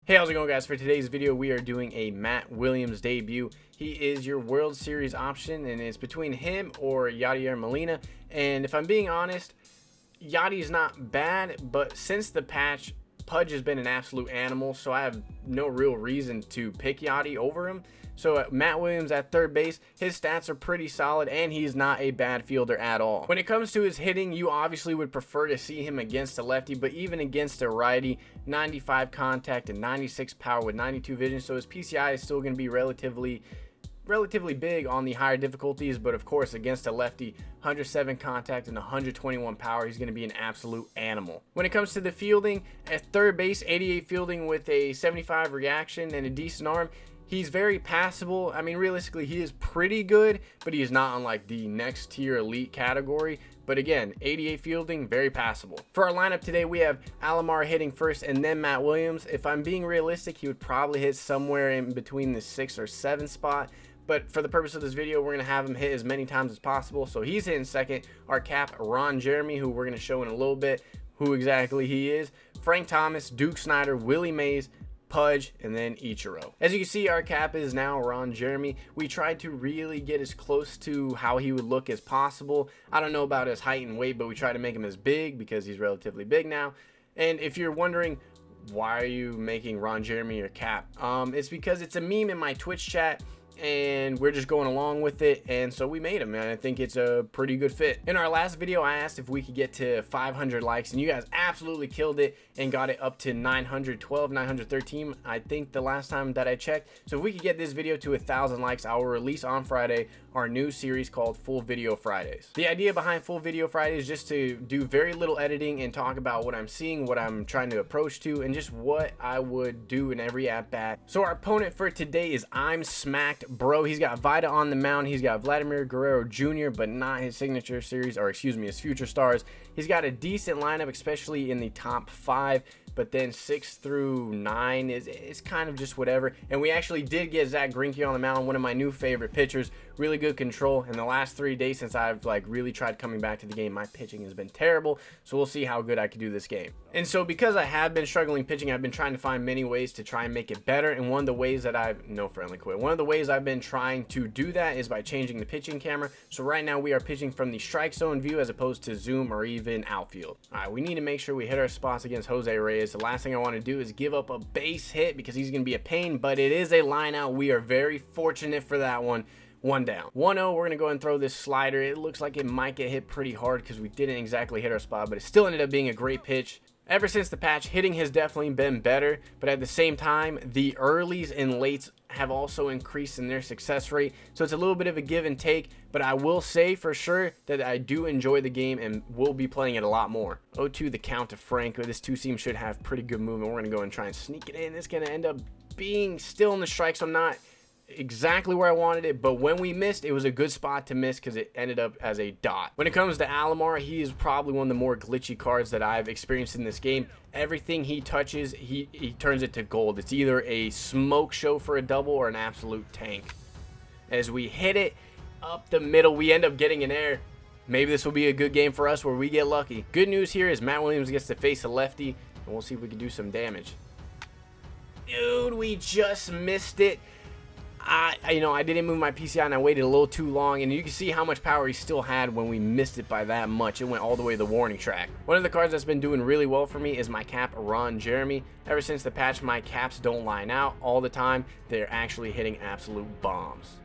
Hey, how's it going, guys? For today's video, we are doing a Matt Williams debut. He is your World Series option, and it's between him or Yadier Molina. And if I'm being honest, Yadi's not bad, but since the patch, Pudge has been an absolute animal, so I have no real reason to pick Yadi over him. So Matt Williams at third base, his stats are pretty solid, and he's not a bad fielder at all. When it comes to his hitting, you obviously would prefer to see him against a lefty, but even against a righty, 95 contact and 96 power with 92 vision, so his PCI is still going to be relatively big on the higher difficulties, but of course against a lefty, 107 contact and 121 power, he's going to be an absolute animal. When it comes to the fielding, at third base, 88 fielding with a 75 reaction and a decent arm. He's very passable. I mean, realistically, he is pretty good, but he is not on like the next tier elite category. But again, 88 fielding, very passable. For our lineup today, we have Alomar hitting first and then Matt Williams. If I'm being realistic, he would probably hit somewhere in between the 6 or 7 spot. But for the purpose of this video, we're going to have him hit as many times as possible. So he's hitting second. Our cap, Ron Jeremy, who we're going to show in a little bit who exactly he is. Frank Thomas, Duke Snyder, Willie Mays, Pudge, and then Ichiro. As you can see, our cap is now Ron Jeremy. We tried to really get as close to how he would look as possible. I don't know about his height and weight, but we try to make him as big because he's relatively big now. And if you're wondering, why are you making Ron Jeremy your cap? It's because it's a meme in my Twitch chat, and we're just going along with it, and so we made him, and I think it's a pretty good fit. In our last video, I asked if we could get to 500 likes, and you guys absolutely killed it and got it up to 912, 913, I think the last time that I checked. So if we could get this video to 1,000 likes, I will release on Friday our new series called Full Video Fridays. The idea behind Full Video Fridays is just to do very little editing and talk about what I'm seeing, what I'm trying to approach to, and just what I would do in every at-bat. So our opponent for today is I'm Smacked Bro. He's got Vida on the mound. He's got Vladimir Guerrero Jr., but not his signature series, or excuse me, his future stars. He's got a decent lineup, especially in the top 5. But then 6 through 9 is kind of just whatever. And we actually did get Zack Greinke on the mound, one of my new favorite pitchers. Really good control. In the last 3 days since I've like really tried coming back to the game, my pitching has been terrible. So we'll see how good I can do this game. And so because I have been struggling pitching, I've been trying to find many ways to try and make it better. And one of the ways that one of the ways I've been trying to do that is by changing the pitching camera. So right now we are pitching from the strike zone view as opposed to zoom or even outfield. All right, we need to make sure we hit our spots against Jose Reyes. The last thing I want to do is give up a base hit because he's going to be a pain, but it is a line out. We are very fortunate for that one. One down. 1-0, we're going to go and throw this slider. It looks like it might get hit pretty hard because we didn't exactly hit our spot, but it still ended up being a great pitch. Ever since the patch, hitting has definitely been better, but at the same time, the earlies and lates have also increased in their success rate, so it's a little bit of a give and take, but I will say for sure that I do enjoy the game and will be playing it a lot more. 0-2 the count to Franco. This two-seam should have pretty good movement. We're going to go and try and sneak it in. It's going to end up being still in the strike, so I'm not exactly where I wanted it, but when we missed, it was a good spot to miss because it ended up as a dot. When it comes to Alomar, he is probably one of the more glitchy cards that I've experienced in this game. Everything he touches, he turns it to gold. It's either a smoke show for a double or an absolute tank. As we hit it up the middle, we end up getting an air. Maybe this will be a good game for us where we get lucky. Good news here is Matt Williams gets to face a lefty, and we'll see if we can do some damage. Dude, we just missed it. I didn't move my PCI and I waited a little too long, and you can see how much power he still had when we missed it by that much. It went all the way to the warning track. One of the cards that's been doing really well for me is my cap, Ron Jeremy. Ever since the patch, my caps don't line out all the time. They're actually hitting absolute bombs.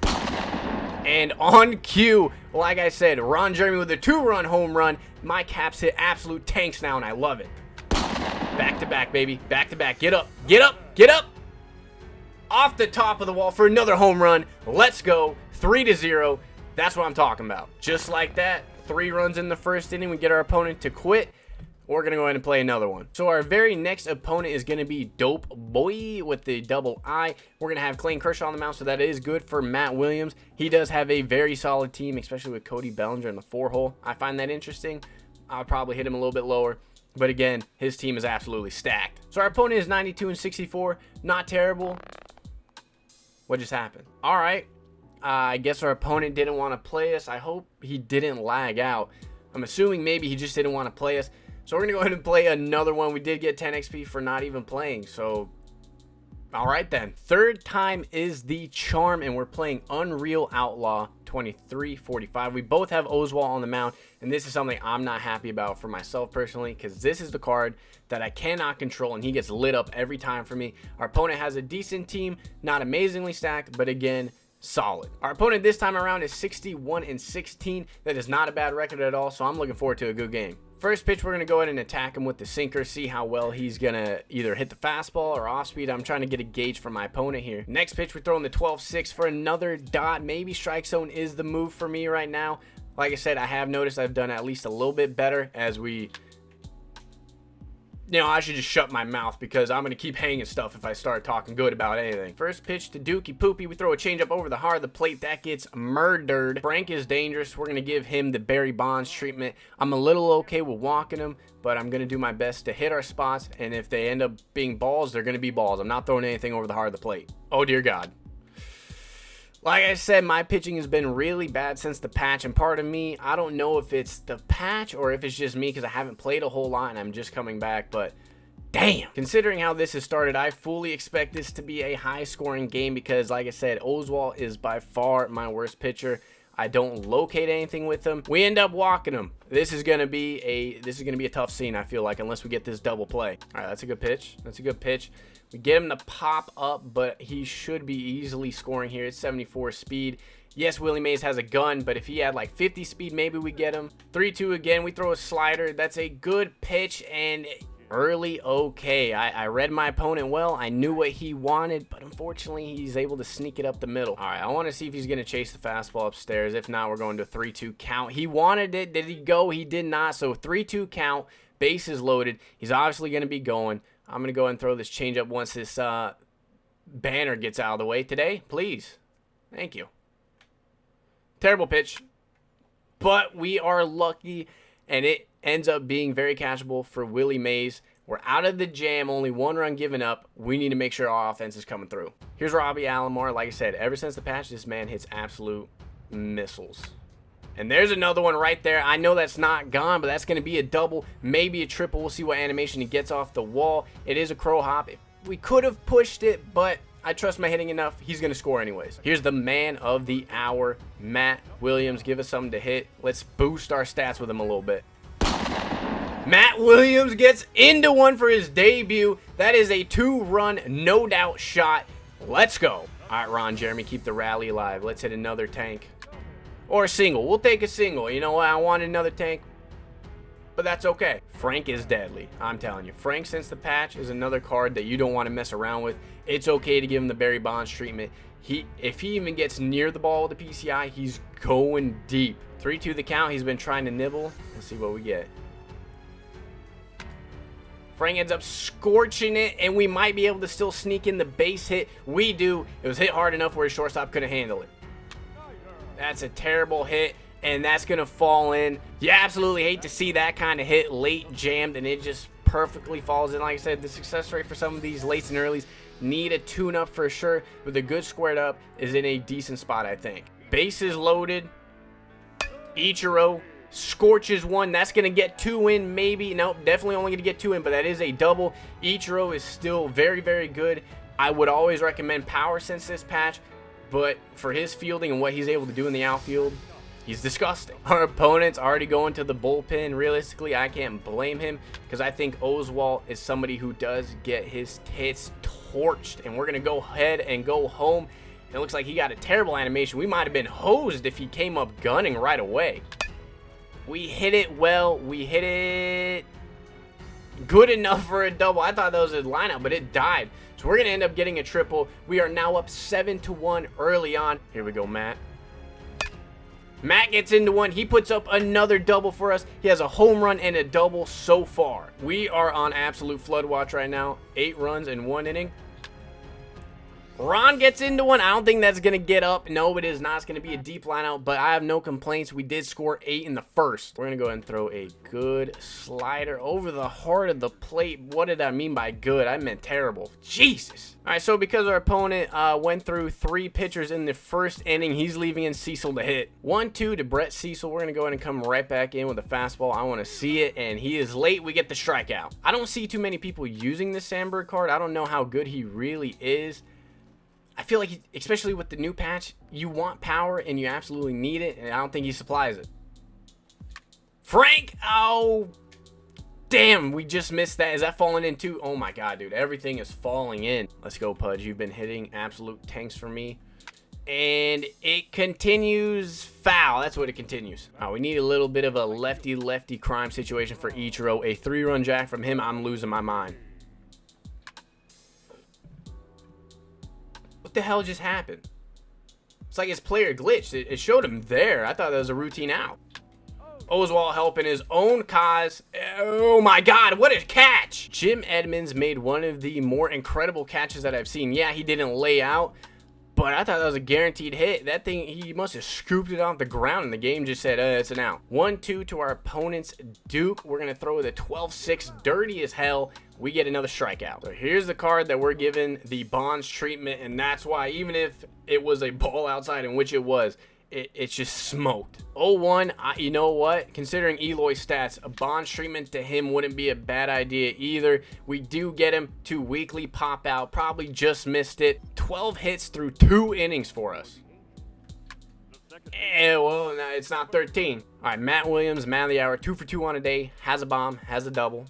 And on cue, like I said, Ron Jeremy with a 2-run home run. My caps hit absolute tanks now, and I love it. Back to back, baby. Back to back. Get up. Get up. Get up. Off the top of the wall for another home run. Let's go. 3-0. That's what I'm talking about. Just like that, 3 runs in the first inning. We get our opponent to quit. We're going to go ahead and play another one. So our very next opponent is going to be Dope Boy with the double I. We're going to have Clayton Kershaw on the mound, so that is good for Matt Williams. He does have a very solid team, especially with Cody Bellinger in the 4-hole. I find that interesting. I'll probably hit him a little bit lower. But again, his team is absolutely stacked. So our opponent is 92 and 64. Not terrible. What just happened? All right. I guess our opponent didn't want to play us. I hope he didn't lag out. I'm assuming maybe he just didn't want to play us. So we're going to go ahead and play another one. We did get 10 XP for not even playing. So, all right then. Third time is the charm, and we're playing Unreal Outlaw 2345. We both have Oswald on the mound, and this is something I'm not happy about for myself personally, because this is the card that I cannot control, and he gets lit up every time for me. Our opponent has a decent team, not amazingly stacked, but again, solid. Our opponent this time around is 61-16. That is not a bad record at all, so I'm looking forward to a good game. First pitch, we're going to go ahead and attack him with the sinker, see how well he's going to either hit the fastball or off speed. I'm trying to get a gauge from my opponent here. Next pitch, we're throwing the 12-6 for another dot. Maybe strike zone is the move for me right now. Like I said, I have noticed I've done at least a little bit better as we... You know, I should just shut my mouth because I'm going to keep hanging stuff if I start talking good about anything. First pitch to Dookie Poopy. We throw a changeup over the heart of the plate. That gets murdered. Frank is dangerous. We're going to give him the Barry Bonds treatment. I'm a little okay with walking him, but I'm going to do my best to hit our spots. And if they end up being balls, they're going to be balls. I'm not throwing anything over the heart of the plate. Oh, dear God. Like I said, my pitching has been really bad since the patch, and part of me, I don't know if it's the patch or if it's just me because I haven't played a whole lot and I'm just coming back, but damn. Considering how this has started, I fully expect this to be a high-scoring game because, like I said, Oswald is by far my worst pitcher. I don't locate anything with him. We end up walking him. This is gonna be a tough scene, I feel like, unless we get this double play. All right, that's a good pitch. That's a good pitch. We get him to pop up, but he should be easily scoring here. It's 74 speed. Yes, Willie Mays has a gun, but if he had like 50 speed, maybe we get him. 3-2 again. We throw a slider. That's a good pitch and early okay. I read my opponent well. I knew what he wanted, but unfortunately, he's able to sneak it up the middle. All right, I want to see if he's going to chase the fastball upstairs. If not, we're going to a 3-2 count. He wanted it. Did he go? He did not. So 3-2 count. Bases loaded. He's obviously going to be going. I'm going to go ahead and throw this changeup once this banner gets out of the way today. Please. Thank you. Terrible pitch. But we are lucky, and it ends up being very catchable for Willie Mays. We're out of the jam. Only one run given up. We need to make sure our offense is coming through. Here's Robbie Alomar. Like I said, ever since the patch, this man hits absolute missiles. And there's another one right there. I know that's not gone, but that's going to be a double, maybe a triple. We'll see what animation he gets off the wall. It is a crow hop. We could have pushed it, but I trust my hitting enough. He's going to score anyways. Here's the man of the hour, Matt Williams. Give us something to hit. Let's boost our stats with him a little bit. Matt Williams gets into one for his debut. That is a 2-run, no doubt shot. Let's go. All right, Ron Jeremy, keep the rally alive. Let's hit another tank. Or a single. We'll take a single. You know what? I wanted another tank, but that's okay. Frank is deadly. I'm telling you. Frank, since the patch, is another card that you don't want to mess around with. It's okay to give him the Barry Bonds treatment. If he even gets near the ball with the PCI, he's going deep. 3-2 the count. He's been trying to nibble. Let's see what we get. Frank ends up scorching it, and we might be able to still sneak in the base hit. We do. It was hit hard enough where his shortstop couldn't handle it. That's a terrible hit, and that's going to fall in. You absolutely hate to see that kind of hit late jammed, and it just perfectly falls in. Like I said, the success rate for some of these lates and earlies need a tune-up for sure, but the good squared up is in a decent spot, I think. Bases loaded. Ichiro scorches one. That's going to get 2 in, maybe. Nope, definitely only going to get 2 in, but that is a double. Ichiro is still very, very good. I would always recommend power since this patch, but for his fielding and what he's able to do in the outfield, he's disgusting. Our opponent's already going to the bullpen. Realistically, I can't blame him because I think Oswald is somebody who does get his tits torched. And we're going to go ahead and go home. And it looks like he got a terrible animation. We might have been hosed if he came up gunning right away. We hit it well. We hit it good enough for a double. I thought that was a lineup, but it died. So we're going to end up getting a triple. We are now up 7-1 early on. Here we go, Matt. Matt gets into one. He puts up another double for us. He has a home run and a double so far. We are on absolute flood watch right now. 8 runs in 1 inning. Ron gets into one. I don't think that's going to get up. No, it is not. It's going to be a deep line out, but I have no complaints. We did score 8 in the first. We're going to go ahead and throw a good slider over the heart of the plate. What did I mean by good? I meant terrible. Jesus. All right, so because our opponent went through 3 pitchers in the first inning, he's leaving in Cecil to hit. 1-2 to Brett Cecil. We're going to go ahead and come right back in with a fastball. I want to see it, and he is late. We get the strikeout. I don't see too many people using the Sandberg card. I don't know how good he really is. I feel like, especially with the new patch, you want power and you absolutely need it, and I don't think he supplies it. Frank! Oh, damn, we just missed that. Is that falling in too? Oh my god, dude, everything is falling in. Let's go, Pudge. You've been hitting absolute tanks for me. And it continues foul. That's what it continues. We need a little bit of a lefty-lefty crime situation for Ichiro. A 3-run jack from him, I'm losing my mind. What the hell just happened? It's like his player glitched. It showed him there. I thought that was a routine out. Oswald helping his own cause. Oh my god, what a catch! Jim Edmonds made one of the more incredible catches that I've seen. Yeah, he didn't lay out, but I thought that was a guaranteed hit. That thing, he must have scooped it off the ground, and the game just said, it's an out. 1-2 to our opponent's Duke. We're going to throw the 12-6, dirty as hell. We get another strikeout. So here's the card that we're giving the Bonds treatment, and that's why, even if it was a ball outside, in which it was, it's just smoked. 0-1, you know what? Considering Eloy's stats, a Bonds treatment to him wouldn't be a bad idea either. We do get him to weekly pop out. Probably just missed it. 12 hits through 2 innings for us. Well, no, it's not 13. All right, Matt Williams, man of the hour, 2 for 2 on a day. Has a bomb, has a double.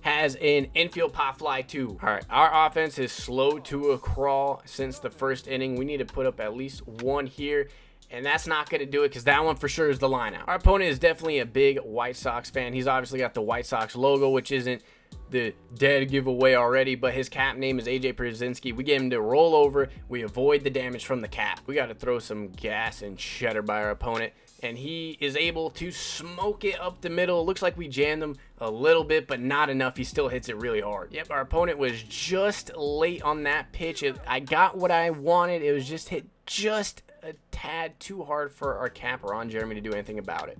Has an infield pop fly too. All right, our offense is slow to a crawl since the first inning. We need to put up at least 1 here, and that's not going to do it because that one for sure is the line out. Our opponent is definitely a big White Sox fan. He's obviously got the White Sox logo, which isn't the dead giveaway already, but his cap name is AJ Pierzynski. We get him to roll over. We avoid the damage from the cap. We got to throw some gas and cheddar by our opponent, and he is able to smoke it up the middle. It looks like we jammed him a little bit, but not enough. He still hits it really hard. Yep, our opponent was just late on that pitch. I got what I wanted. It was just hit just a tad too hard for our capper on Jeremy to do anything about it.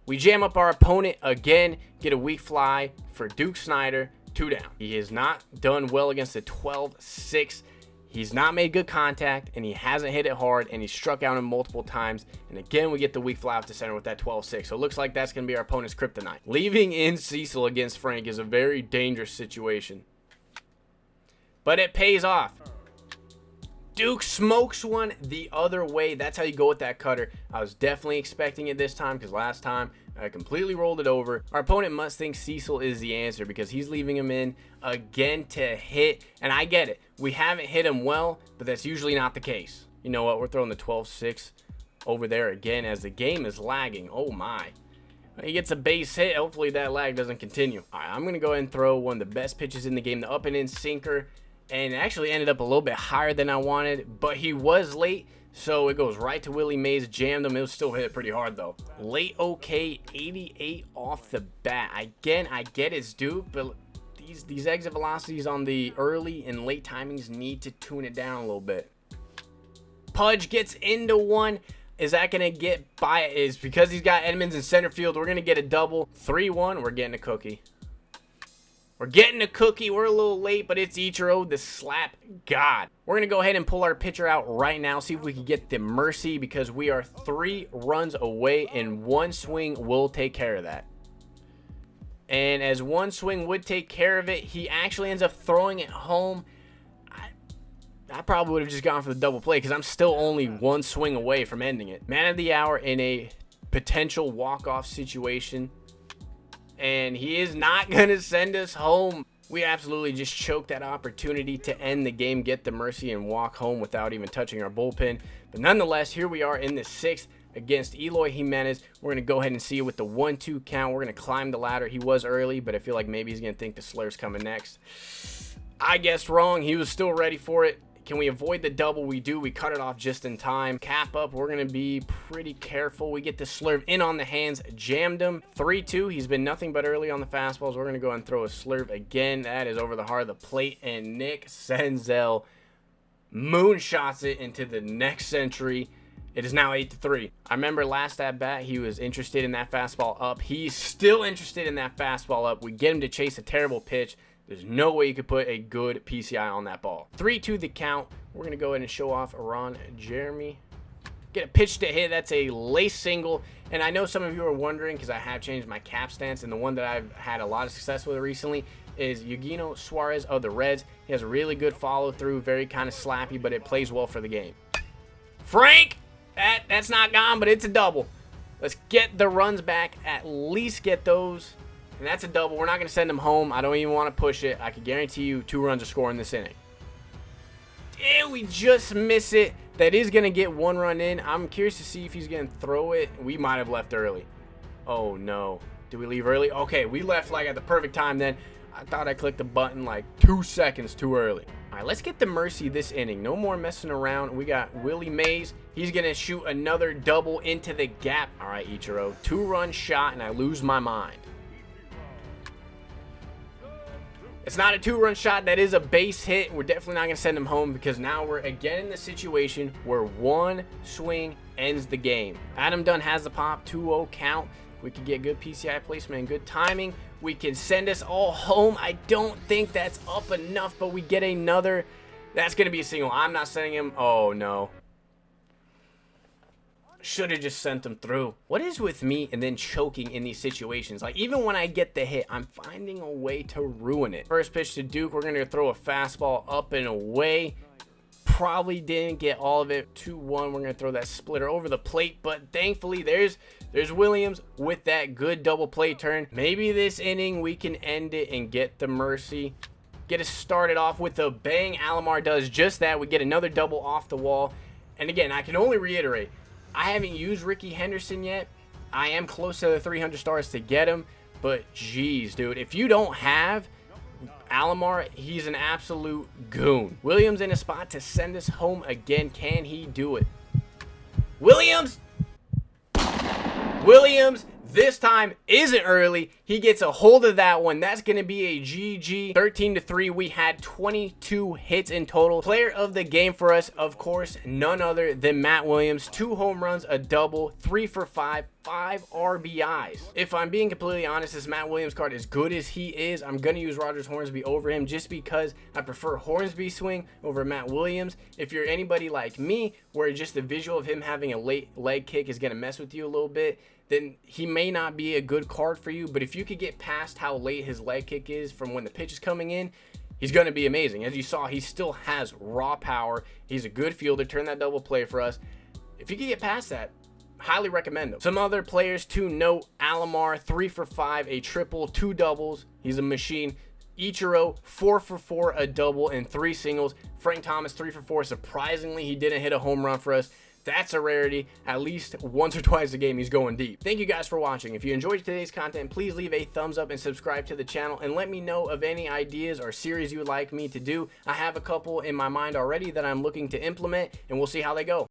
We jam up our opponent again, get a weak fly for Duke Snyder, 2 down. He has not done well against the 12-6. He's not made good contact, and he hasn't hit it hard, and he struck out him multiple times. And again, we get the weak fly off the center with that 12-6. So it looks like that's going to be our opponent's kryptonite. Leaving in Cecil against Frank is a very dangerous situation. But it pays off. Duke smokes one the other way. That's how you go with that cutter. I was definitely expecting it this time because last time I completely rolled it over. Our opponent must think Cecil is the answer because he's leaving him in again to hit. And I get it. We haven't hit him well, but that's usually not the case. You know what? We're throwing the 12-6 over there again as the game is lagging. Oh my. He gets a base hit. Hopefully that lag doesn't continue. All right, I'm going to go ahead and throw one of the best pitches in the game, the up and in sinker. And it actually ended up a little bit higher than I wanted, but he was late, so it goes right to Willie Mays, jammed him. It was still hit pretty hard, though. Late okay, 88 off the bat. Again, I get it's Duke, but these exit velocities on the early and late timings need to tune it down a little bit. Pudge gets into one. Is that going to get by? Is because he's got Edmonds in center field, we're going to get a double. 3-1, we're getting a cookie. We're getting a cookie. We're a little late, but it's Ichiro, the slap god. We're going to go ahead and pull our pitcher out right now, see if we can get the mercy, because we are 3 runs away, and 1 swing will take care of that. And as 1 swing would take care of it, he actually ends up throwing it home. I probably would have just gone for the double play because I'm still only 1 swing away from ending it. Man of the hour in a potential walk-off situation. And he is not going to send us home. We absolutely just choked that opportunity to end the game, get the mercy, and walk home without even touching our bullpen. But nonetheless, here we are in the 6th against Eloy Jimenez. We're going to go ahead and see it with the 1-2 count. We're going to climb the ladder. He was early, but I feel like maybe he's going to think the slur's coming next. I guessed wrong. He was still ready for it. Can we avoid the double? We do. We cut it off just in time. Cap up. We're going to be pretty careful. We get the slurve in on the hands. Jammed him. 3-2. He's been nothing but early on the fastballs. We're going to go and throw a slurve again. That is over the heart of the plate. And Nick Senzel moonshots it into the next century. It is now 8-3. I remember last at bat, he was interested in that fastball up. He's still interested in that fastball up. We get him to chase a terrible pitch. There's no way you could put a good PCI on that ball. 3-2 the count. We're going to go ahead and show off Ron Jeremy. Get a pitch to hit. That's a lace single. And I know some of you are wondering, because I have changed my cap stance, and the one that I've had a lot of success with recently is Eugenio Suarez of the Reds. He has a really good follow through, very kind of slappy, but it plays well for the game. Frank! That's not gone, but it's a double. Let's get the runs back, at least get those. And that's a double. We're not going to send him home. I don't even want to push it. I can guarantee you 2 runs are scoring this inning. Damn, we just miss it. That is going to get 1 run in. I'm curious to see if he's going to throw it. We might have left early. Oh, no. Did we leave early? Okay, we left like at the perfect time then. I thought I clicked the button like 2 seconds too early. All right, let's get the mercy this inning. No more messing around. We got Willie Mays. He's going to shoot another double into the gap. All right, Ichiro. 2-run shot, and I lose my mind. It's not a 2-run shot. That is a base hit. We're definitely not going to send him home because now we're again in the situation where 1 swing ends the game. Adam Dunn has the pop. 2-0 count. We could get good PCI placement and good timing. We can send us all home. I don't think that's up enough, but we get another. That's going to be a single. I'm not sending him. Oh, no. Should have just sent him through. What is with me and then choking in these situations? Like, even when I get the hit, I'm finding a way to ruin it. First pitch to Duke. We're going to throw a fastball up and away. Probably didn't get all of it. 2-1. We're going to throw that splitter over the plate, but thankfully there's Williams with that good double play turn. Maybe this inning we can end it and get the mercy. Get us started off with a bang. Alomar does just that. We get another double off the wall. And again, I can only reiterate, I haven't used Ricky Henderson yet. I am close to the 300 stars to get him, but geez, dude, if you don't have Alomar, he's an absolute goon. Williams in a spot to send us home again. Can he do it? Williams! Williams this time isn't early. He gets a hold of that one. That's going to be a GG. 13-3. We had 22 hits in total. Player of the game for us, of course, none other than Matt Williams. 2 home runs, a double, 3 for 5, 5 RBIs. If I'm being completely honest, this Matt Williams card, as good as he is, I'm going to use Rogers Hornsby over him just because I prefer Hornsby swing over Matt Williams. If you're anybody like me, where just the visual of him having a late leg kick is going to mess with you a little bit, then he may not be a good card for you. But if you could get past how late his leg kick is from when the pitch is coming in, he's going to be amazing. As you saw, he still has raw power. He's a good fielder. Turn that double play for us. If you could get past that, highly recommend him. Some other players to note: Alomar, 3 for 5, a triple, 2 doubles. He's a machine. Ichiro, 4 for 4, a double, and 3 singles. Frank Thomas, 3 for 4. Surprisingly, he didn't hit a home run for us. That's a rarity. At least once or twice a game, he's going deep. Thank you guys for watching. If you enjoyed today's content, please leave a thumbs up and subscribe to the channel, and let me know of any ideas or series you would like me to do. I have a couple in my mind already that I'm looking to implement, and we'll see how they go.